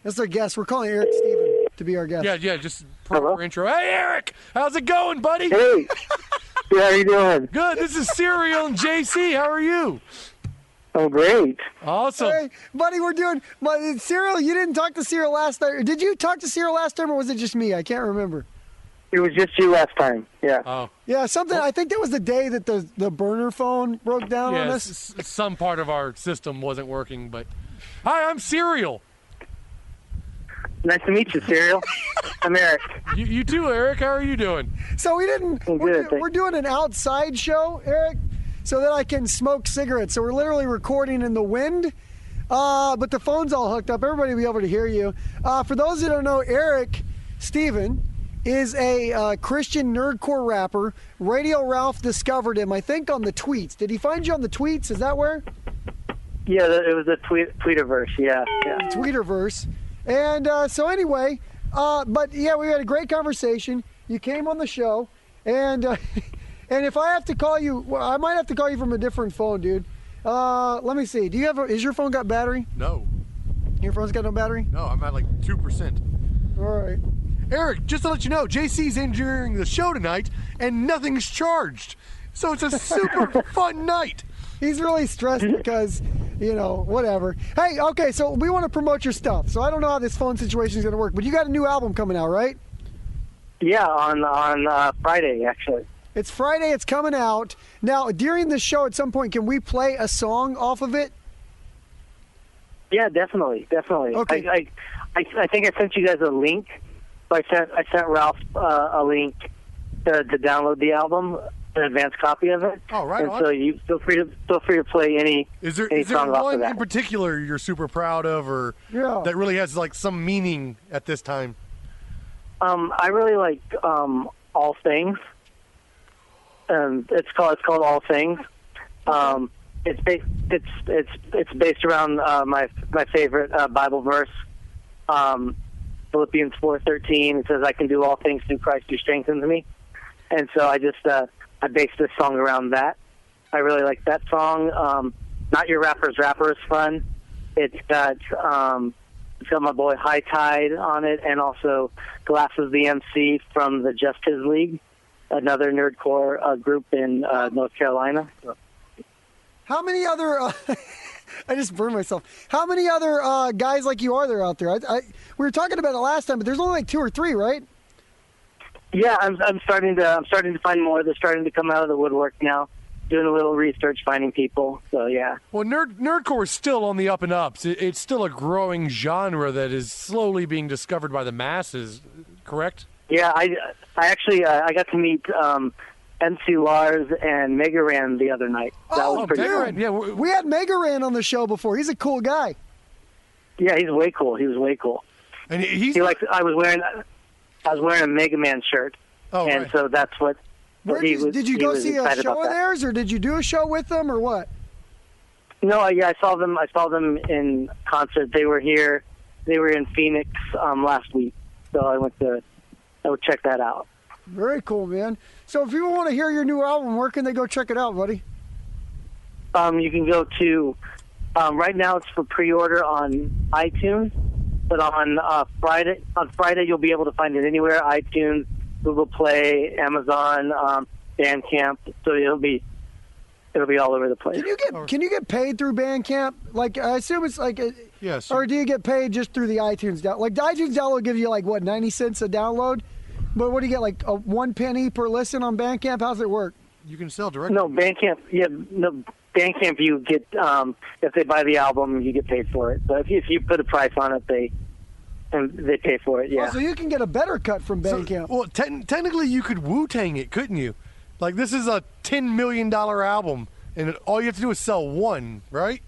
That's our guest. We're calling Erik Stephen to be our guest. Yeah, just proper intro. Hey, Erik, how's it going, buddy? Hey, how are you doing? Good. This is Serial and JC. How are you? Oh, great. Awesome. Hey, buddy, we're doing Serial. You didn't talk to Serial last time. Did you talk to Serial last time, or was it just me? I can't remember. It was just you last time. Yeah. Oh. Yeah, something. I think that was the day that the burner phone broke down on us. Some part of our system wasn't working, but hi, I'm Serial. Nice to meet you, Serial. I'm Erik. You too, Erik. How are you doing? So we didn't. We're doing an outside show, Erik, so that I can smoke cigarettes. So we're literally recording in the wind, but the phone's all hooked up. Everybody will be able to hear you. For those who don't know, Erik Stephen is a Christian Nerdcore rapper. Radio Ralph discovered him, I think, on the tweets. Did he find you on the tweets? Is that where? Yeah, it was a Tweeterverse. Yeah. Tweeterverse. And so anyway, but yeah, we had a great conversation. You came on the show, and and if I have to call you, well, I might have to call you from a different phone, dude. Let me see. Do you have? Is your phone got battery? No. Your phone's got no battery? No, I'm at like 2%. All right. Erik, just to let you know, JC's engineering the show tonight, and nothing's charged. So it's a super fun night. He's really stressed because, whatever. Hey, okay, so we want to promote your stuff. So I don't know how this phone situation is going to work, but you got a new album coming out, right? Yeah, on Friday, actually. It's Friday. It's coming out. Now, during the show, at some point, can we play a song off of it? Yeah, definitely. Okay. I think I sent you guys a link. I sent Ralph a link to download the album, an advanced copy of it. Oh, right. And so you feel free to play any. Is there song off of one that. in particular you're super proud of, or that really has like some meaning at this time? I really like All Things. It's called All Things. It's based around my favorite Bible verse, Philippians 4:13. It says, "I can do all things through Christ who strengthens me." And so I just I based this song around that. I really like that song. Not Your Rapper's Rapper is fun. It's got my boy High Tide on it, and also Glasses the MC from the Just His League, another nerdcore group in North Carolina. How many other? I just burned myself. How many other guys like you are there out there? We were talking about it last time, but there's only like 2 or 3, right? Yeah, I'm starting to find more. They're starting to come out of the woodwork now. Doing a little research, finding people. So yeah. Well, nerdcore is still on the up and ups. It's still a growing genre that is slowly being discovered by the masses. Correct? Yeah, I actually I got to meet MC Lars and Mega Ran the other night. That was pretty fun. Yeah, we had Mega Ran on the show before. He's a cool guy. Yeah, he's way cool. He was way cool. And I was wearing a Mega Man shirt, and so that's what. Did you go see a show of theirs, or did you do a show with them, or what? No, yeah, I saw them. I saw them in concert. They were here. They were in Phoenix last week, so I would check that out. Very cool, man. So if people want to hear your new album, where can they go check it out, buddy? You can go to right now. It's for pre-order on iTunes, but on Friday you'll be able to find it anywhere: iTunes, Google Play, Amazon, Bandcamp. So it'll be all over the place. Can you get paid through Bandcamp? Like, I assume it's like yes. Or do you get paid just through the iTunes download? Like, the iTunes download gives you like what, 90 cents a download? But what do you get, like 1 penny per listen on Bandcamp? How's it work? You can sell directly. No, Bandcamp. Yeah, no, Bandcamp. You get if they buy the album, you get paid for it. But if you put a price on it, they pay for it. Yeah. Oh, so you can get a better cut from Bandcamp. So, well, technically, you could Wu-Tang it, couldn't you? Like, this is a $10 million album, and all you have to do is sell one, right?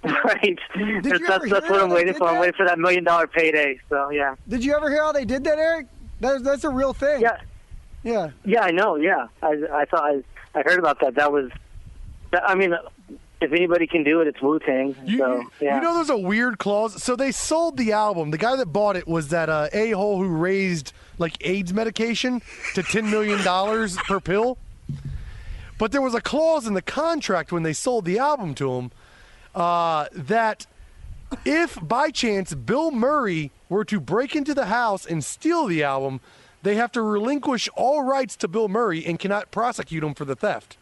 Right. That's what I'm waiting for. I'm waiting for that $1 million payday. So yeah. Did you ever hear how they did that, Erik? That's a real thing. Yeah. Yeah. Yeah, I know. Yeah, I thought I heard about that. I mean, if anybody can do it, it's Wu-Tang. So yeah. You know, there's a weird clause. So they sold the album. The guy that bought it was that a-hole who raised like AIDS medication to $10 million per pill. But there was a clause in the contract when they sold the album to him that If by chance Bill Murray were to break into the house and steal the album, they have to relinquish all rights to Bill Murray and cannot prosecute him for the theft.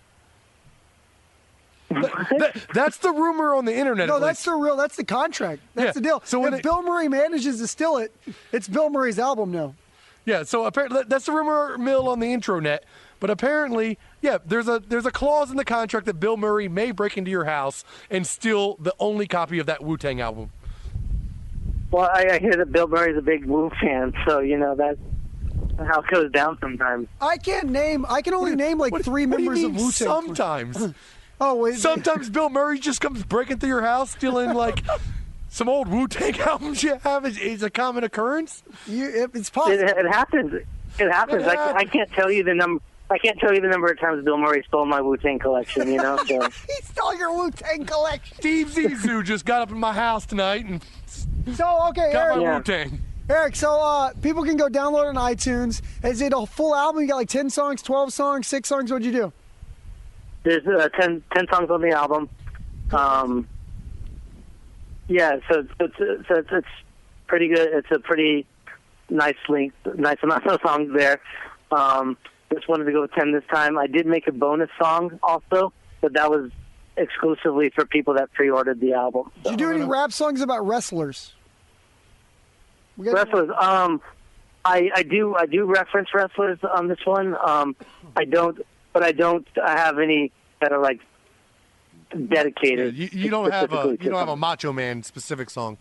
That's the rumor on the internet. No, that's the contract. That's the deal. So if Bill Murray manages to steal it, it's Bill Murray's album now. Yeah, so apparently that's the rumor mill on the intranet. But apparently, yeah, there's a clause in the contract that Bill Murray may break into your house and steal the only copy of that Wu-Tang album. Well, I hear that Bill Murray's a big Wu fan, so that's how it goes down sometimes. I can only name like three members of Wu-Tang. Sometimes. Oh, wait. Sometimes Bill Murray just comes breaking through your house, stealing like some old Wu-Tang albums you have. Is a common occurrence. It's possible. It happens. It happens. I can't tell you the number. I can't tell you the number of times Bill Murray stole my Wu-Tang collection, So. He stole your Wu-Tang collection. Steve Zissou just got up in my house tonight and got Eric, my Wu-Tang. Eric, so people can go download it on iTunes. Is it a full album? You got like 10 songs, 12 songs, 6 songs? What'd you do? There's 10 songs on the album. Yeah, so it's pretty good. It's a pretty nice amount of songs there. Just wanted to go with 10 this time. I did make a bonus song also, but that was exclusively for people that pre-ordered the album. So. Did you do any rap songs about wrestlers? Wrestlers. I do reference wrestlers on this one. I don't have any that are like dedicated. Yeah, you don't have a Macho Man specific song.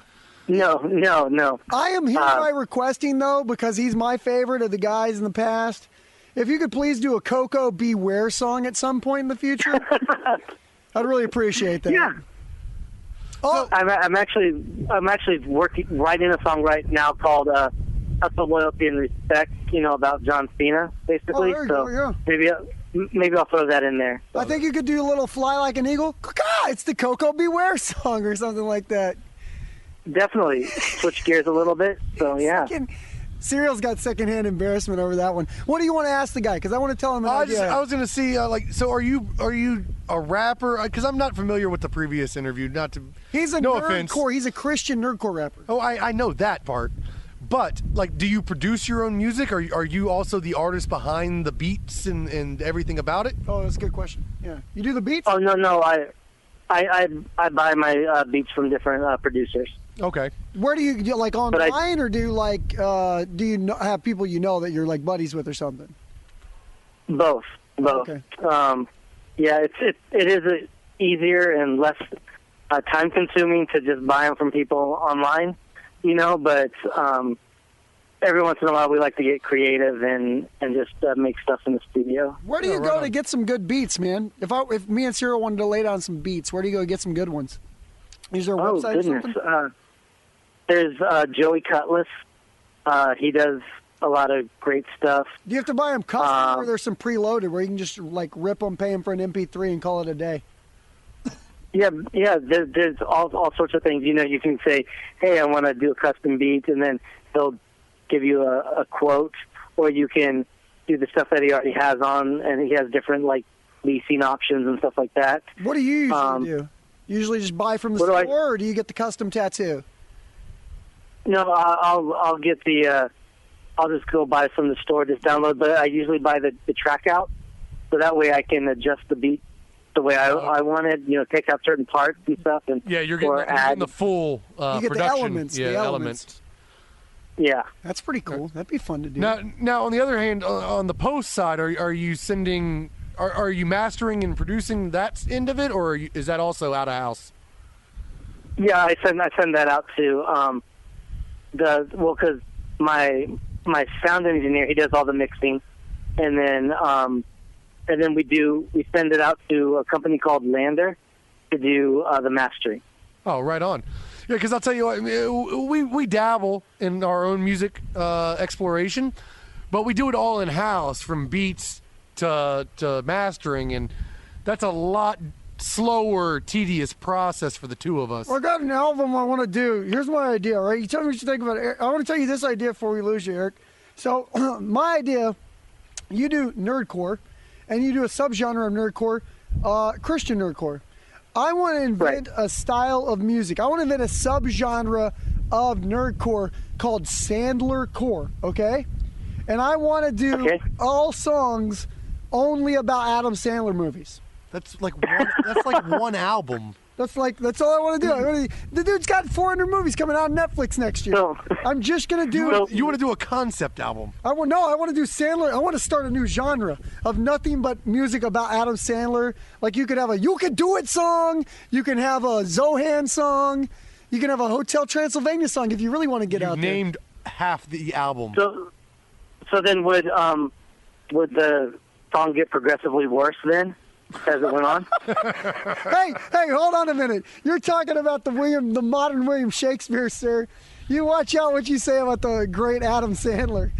No. I am hereby requesting though, because he's my favorite of the guys in the past. If you could please do a Coco Beware song at some point in the future, I'd really appreciate that. Yeah. Oh, I'm actually writing a song right now called "Hustle, Loyalty, and Respect." About John Cena, basically. Maybe I'll throw that in there. I think you could do a little "Fly Like an Eagle." It's the Coco Beware song or something like that. Definitely switch gears a little bit. So yeah. Serial's got secondhand embarrassment over that one. What do you want to ask the guy? Because I want to tell him. I was going to see, so are you a rapper? Because I'm not familiar with the previous interview. He's a nerdcore. He's a Christian nerdcore rapper. Oh, I know that part. But do you produce your own music? Are you also the artist behind the beats and everything about it? Oh, that's a good question. Yeah, you do the beats? Oh no, I buy my beats from different producers. Okay. Where do you get online, or do you have people that you're like buddies with or something? Both. Okay. Yeah, it is easier and less time consuming to just buy them from people online, But every once in a while we like to get creative and just make stuff in the studio. Where do you go to get some good beats, man? If me and Cyril wanted to lay down some beats, where do you go get some good ones? Is there a website or something? There's Joey Cutlass. He does a lot of great stuff. Do you have to buy them custom, or there's some preloaded where you can just rip them, pay them for an MP3, and call it a day? Yeah. There's all sorts of things. You can say, "Hey, I want to do a custom beat," and then they'll give you a quote, or you can do the stuff that he already has on, and he has different leasing options and stuff like that. What do you usually do? Usually just buy from the store, or do you get the custom tattoo? No, I'll get the. I'll just go buy from the store, just download. But I usually buy the track out, so that way I can adjust the beat the way I want it. Take out certain parts and stuff, and you're getting the full you get production. The elements. Yeah, that's pretty cool. That'd be fun to do. Now, on the other hand, on the post side, are you sending? Are you mastering and producing that end of it, or is that also out of house? Yeah, I send that out to because my sound engineer, he does all the mixing, and then we send it out to a company called Lander to do the mastering. Oh, right on. Yeah, because I'll tell you what, we dabble in our own music exploration, but we do it all in house, from beats to mastering, and that's a lot slower, tedious process for the two of us. Well, I got an album I want to do. Here's my idea, right? You tell me what you think about it. I want to tell you this idea before we lose you, Eric. So, my idea, you do nerdcore, and you do a subgenre of nerdcore, Christian nerdcore. I want to invent a style of music. I want to invent a subgenre of nerdcore called Sandler Core, okay? And I want to do all songs only about Adam Sandler movies. That's like one album. That's all I want to do. The dude's got 400 movies coming out on Netflix next year. No. I'm just gonna do. You want to do a concept album? I want to do Sandler. I want to start a new genre of nothing but music about Adam Sandler. Like you could have a "You Could Do It" song. You can have a Zohan song. You can have a Hotel Transylvania song if you really want to get out there. Named half the album. So then would the song get progressively worse then? As it went on. hey, hold on a minute. You're talking about the modern William Shakespeare, sir. You watch out what you say about the great Adam Sandler.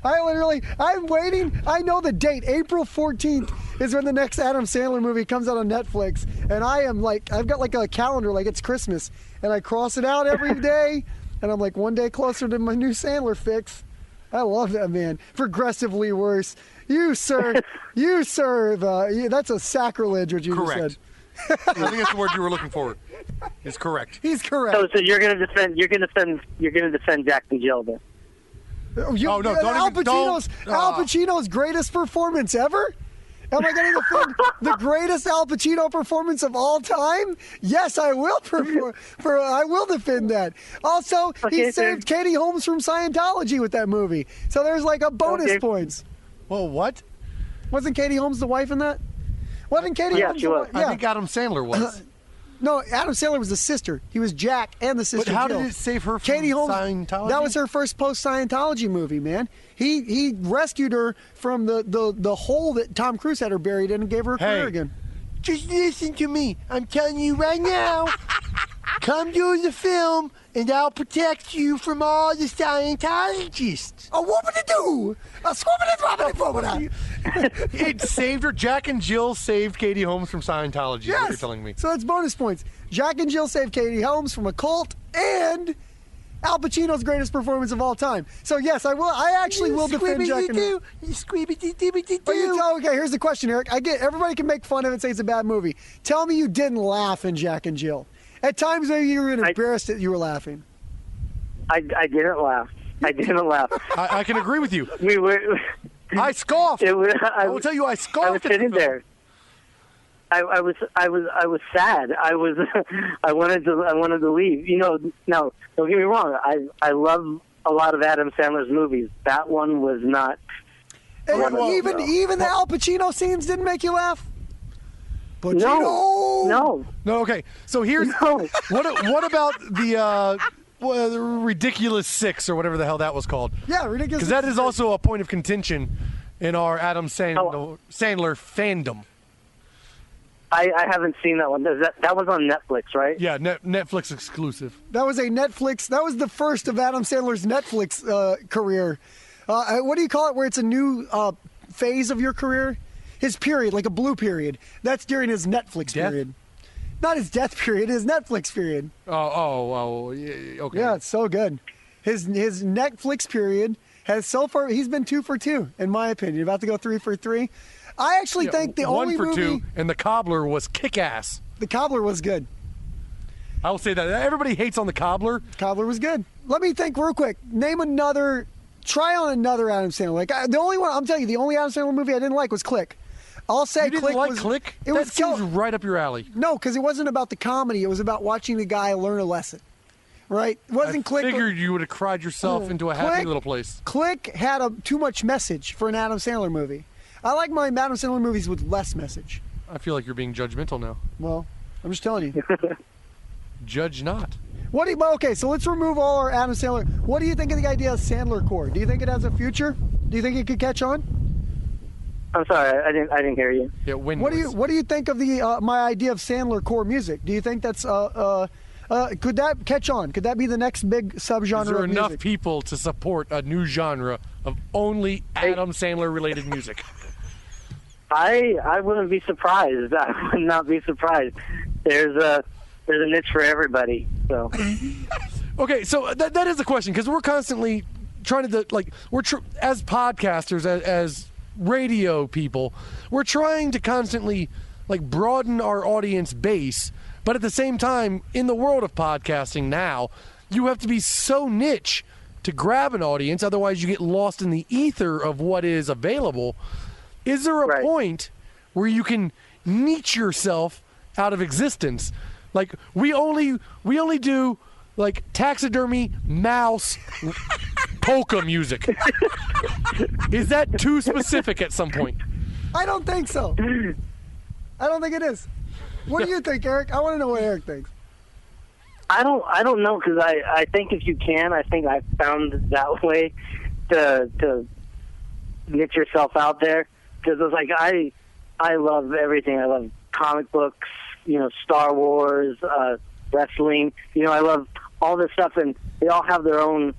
I'm waiting. I know the date. April 14th is when the next Adam Sandler movie comes out on Netflix. And I've got like a calendar like it's Christmas. And I cross it out every day. And I'm like one day closer to my new Sandler fix. I love that, man. Progressively worse. You, sir, that's a sacrilege, what you just said. I think that's the word you were looking for. Is correct. He's correct. So you're gonna defend Jack and Jill then? No, don't Al Pacino's greatest performance ever? Am I going to defend the greatest Al Pacino performance of all time? Yes, I will I will defend that. Also, he saved Katie Holmes from Scientology with that movie. So there's like a bonus points. Well, what? Wasn't Katie Holmes the wife in that? Wasn't Katie Holmes she was. Yeah. I think Adam Sandler was. No, Adam Sandler was the sister. He was Jack and the sister. But how Jill. did it save her from Katie Holmes, Scientology? That was her first post-Scientology movie, man. He rescued her from the hole that Tom Cruise had her buried in and gave her a career again. Just listen to me. I'm telling you right now. Come do the film, and I'll protect you from all the Scientologists. A whoopity-doo! A squoopity-dwoopity-boopity! It saved her. Jack and Jill saved Katie Holmes from Scientology, is what you're telling me. So that's bonus points. Jack and Jill saved Katie Holmes from a cult, and Al Pacino's greatest performance of all time. So yes, I actually will defend Jack and Jill. Okay, here's the question, Eric. Everybody can make fun of it and say it's a bad movie. Tell me you didn't laugh in Jack and Jill. At times, maybe you were embarrassed that you were laughing. I didn't laugh. I can agree with you. We were. I scoffed. I will tell you, I scoffed. I was sitting there. I was sad. I wanted to leave. No, don't get me wrong. I love a lot of Adam Sandler's movies. That one was not. And even the Al Pacino scenes didn't make you laugh? Pacino. No. Okay. So here's what about the Ridiculous Six or whatever the hell that was called? Yeah, Ridiculous. Because that is also a point of contention in our Adam Sandler fandom. I haven't seen that one. That was on Netflix, right? Yeah, Netflix exclusive. That was That was the first of Adam Sandler's Netflix career. What do you call it? Where it's a new phase of your career? His period, like a blue period. That's during his Netflix period. Not his death period, his Netflix period. Oh, yeah, okay. Yeah, it's so good. His Netflix period has so far, he's been 2 for 2, in my opinion. About to go 3 for 3. I actually think the only movie... 1 for 2, and The Cobbler was kick-ass. The Cobbler was good. I will say that. Everybody hates on The Cobbler. Cobbler was good. Let me think real quick. Try on another Adam Sandler. Like, the only one, I'm telling you, the only Adam Sandler movie I didn't like was Click. I'll say you didn't like Click? That seems right up your alley. No, because it wasn't about the comedy. It was about watching the guy learn a lesson. Right? It wasn't Click. I figured you would have cried yourself into a happy little place. Click had too much message for an Adam Sandler movie. I like my Adam Sandler movies with less message. I feel like you're being judgmental now. Well, I'm just telling you. Judge not. Okay, so let's remove all our Adam Sandler. What do you think of the idea of Sandler Core? Do you think it has a future? Do you think it could catch on? I'm sorry, I didn't hear you. Yeah, what do you think of my idea of Sandler Core music? Do you think that's could that catch on? Could that be the next big subgenre? Is there of enough music? people to support a new genre of only Adam Sandler related music? I wouldn't be surprised. I would not be surprised. There's a niche for everybody. So. Okay, so that is the question, because we're constantly trying to as podcasters, as radio people, we're trying to constantly like broaden our audience base. But at the same time, in the world of podcasting now, you have to be so niche to grab an audience. Otherwise, you get lost in the ether of what is available. Is there a point where you can niche yourself out of existence? Like, we only do like taxidermy, mouse, polka music. Is that too specific at some point? I don't think so. I don't think it is. What do you think, Eric? I want to know what Eric thinks. I don't know, because I think if you can, I think I found that way to niche yourself out there. Because it's like I love everything. I love comic books, Star Wars, wrestling. I love all this stuff, and they all have their own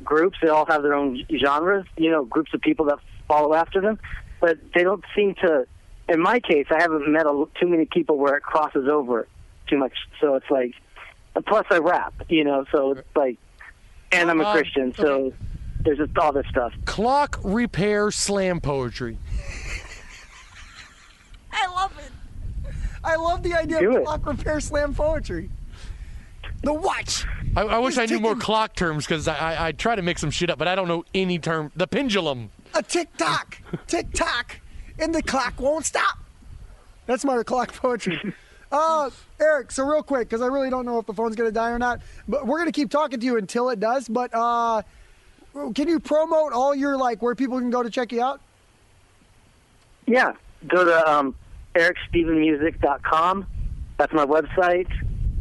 groups. They all have their own genres. Groups of people that follow after them, but they don't seem to. In my case, I haven't met too many people where it crosses over too much. So it's like, plus I rap, so it's like, and I'm a Christian, so there's just all this stuff. Clock repair slam poetry. I love it. I love the idea of clock repair slam poetry. The watch. I wish I knew more clock terms, because I try to make some shit up, but I don't know any term. The pendulum. A tick-tock. Tick-tock. And the clock won't stop. That's my clock poetry. Eric, so real quick, because I really don't know if the phone's going to die or not, but we're going to keep talking to you until it does, but can you promote all your, where people can go to check you out? Yeah. Go to erikstephenmusic.com. That's my website.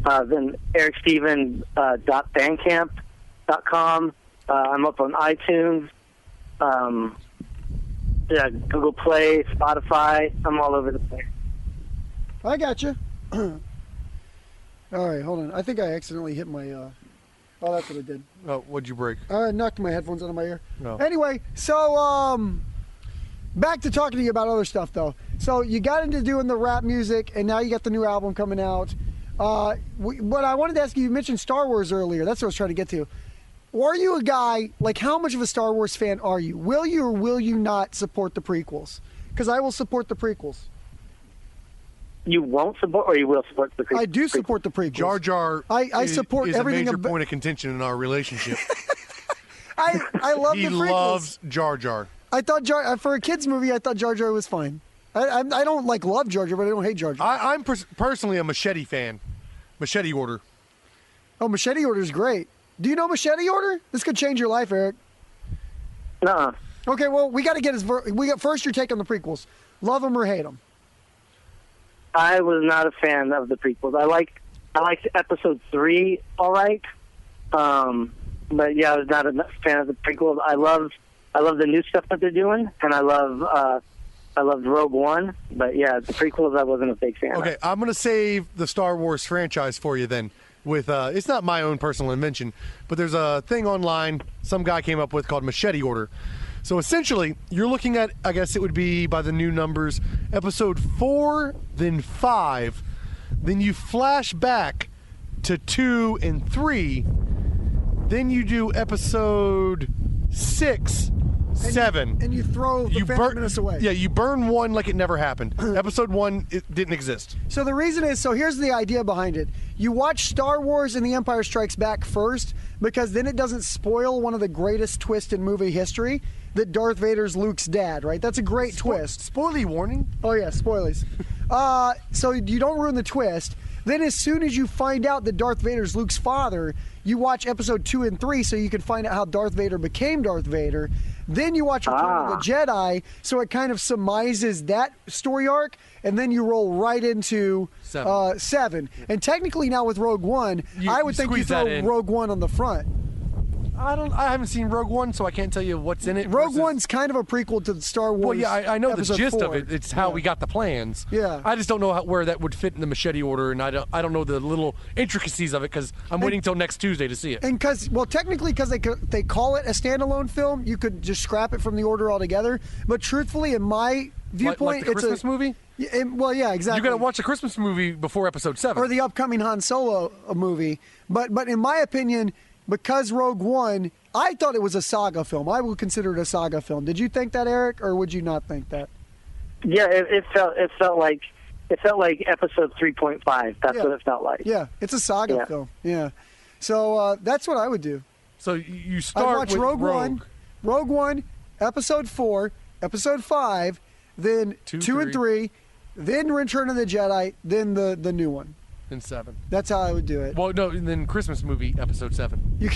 Then erikstephen.bandcamp.com. I'm up on iTunes. Google Play, Spotify. I'm all over the place. I got you. All right, hold on. I think I accidentally hit my... Oh, that's what I did. Oh, what'd you break? I knocked my headphones out of my ear. No. Anyway, so back to talking to you about other stuff, though. So you got into doing the rap music, and now you got the new album coming out. But I wanted to ask you mentioned Star Wars earlier. That's what I was trying to get to. Are you a guy, how much of a Star Wars fan are you? Will you or will you not support the prequels? Because I will support the prequels. You won't support, or you will support the prequels? I do support the prequels. Jar Jar I support is everything. A major point of contention in our relationship. I love the prequels. He loves Jar Jar. I thought for a kids movie, I thought Jar Jar was fine. I don't love Jar Jar, but I don't hate Jar Jar. I'm personally a Machete fan. Machete Order. Oh, Machete Order is great. Do you know Machete Order? This could change your life, Eric. Nuh-uh. Okay, well, we got to get first your take on the prequels. Love them or hate them? I was not a fan of the prequels. I liked episode 3, all right. But yeah, I was not a fan of the prequels. I love the new stuff that they're doing, and I loved Rogue One. But yeah, the prequels I wasn't a big fan of. Okay, I'm going to save the Star Wars franchise for you then. With it's not my own personal invention, but there's a thing online some guy came up with called Machete Order. So essentially, you're looking at, I guess it would be by the new numbers, episode 4, then 5, then you flash back to 2 and 3, then you do episode 6, 7. And you throw the Phantom Menace away. Yeah, you burn 1 like it never happened. Episode 1, it didn't exist. So the reason is, here's the idea behind it. You watch Star Wars and The Empire Strikes Back first, because then it doesn't spoil one of the greatest twists in movie history, that Darth Vader's Luke's dad, right? That's a great twist. Spoiler warning. Oh, yeah, spoilers. So you don't ruin the twist. Then as soon as you find out that Darth Vader's Luke's father, you watch episode 2 and 3 so you can find out how Darth Vader became Darth Vader. Then you watch Return of the Jedi, so it kind of surmises that story arc, and then you roll right into 7. And technically now with Rogue One, I would think you throw Rogue One on the front. I haven't seen Rogue One, so I can't tell you what's in it. Rogue One's kind of a prequel to the Star Wars. Well, yeah, I know the gist 4. of it. It's how we got the plans. Yeah. I just don't know where that would fit in the Machete Order, and I don't know the little intricacies of it because I'm waiting till next Tuesday to see it. And technically, because they call it a standalone film, you could just scrap it from the order altogether. But truthfully, in my viewpoint, like the Christmas movie. Well, yeah, exactly. You got to watch a Christmas movie before episode 7 or the upcoming Han Solo movie. But in my opinion, because Rogue One, I thought it was a saga film. I would consider it a saga film. Did you think that, Eric, or would you not think that? Yeah, it felt like It felt like episode 3.5. That's what it felt like. Yeah, it's a saga film. Yeah. So that's what I would do. So you start watch with Rogue One, episode 4, episode 5, then 2 and 3, then Return of the Jedi, then the new one. Then 7. That's how I would do it. Well, no, and then Christmas movie, episode 7. You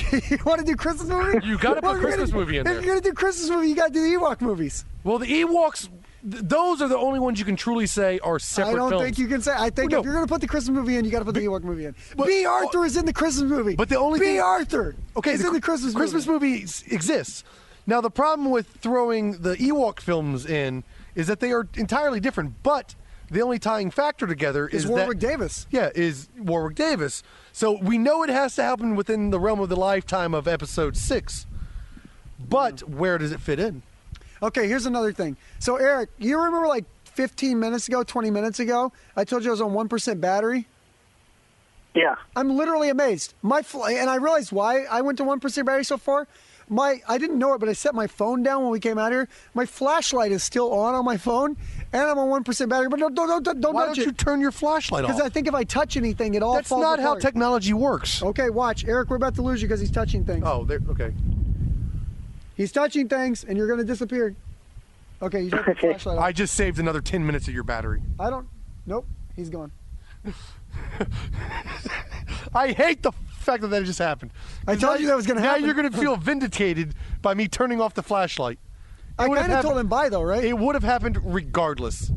want to do Christmas movie? You got to put Christmas movie in there. If you're going to do Christmas movie, you got to do the Ewok movies. Well, the Ewoks, those are the only ones you can truly say are separate films. I don't think you can say. I think if you're going to put the Christmas movie in, you got to put the Ewok movie in. B. Arthur is in the Christmas movie. But the only B. Arthur is in the Christmas movie. Christmas movie exists. Now, the problem with throwing the Ewok films in is that they are entirely different, but the only tying factor together is Warwick Davis. Yeah, is Warwick Davis. So we know it has to happen within the realm of the lifetime of episode 6. But where does it fit in? Okay, here's another thing. So, Eric, you remember like 15 minutes ago, 20 minutes ago, I told you I was on 1% battery? Yeah. I'm literally amazed. And I realized why I went to 1% battery so far. I didn't know it, but I set my phone down when we came out here. My flashlight is still on my phone, and I'm on 1% battery. But don't Why don't you turn your flashlight off? Because I think if I touch anything, it all falls apart. That's not how technology works. Okay, watch. Eric, we're about to lose you because he's touching things. Oh, okay. He's touching things, and you're going to disappear. Okay, you turned the flashlight off. I just saved another 10 minutes of your battery. Nope, he's gone. I hate the fact that just happened. I told you that was going to happen. Now you're going to feel vindicated by me turning off the flashlight. I kind of told him bye, though, right? It would have happened regardless.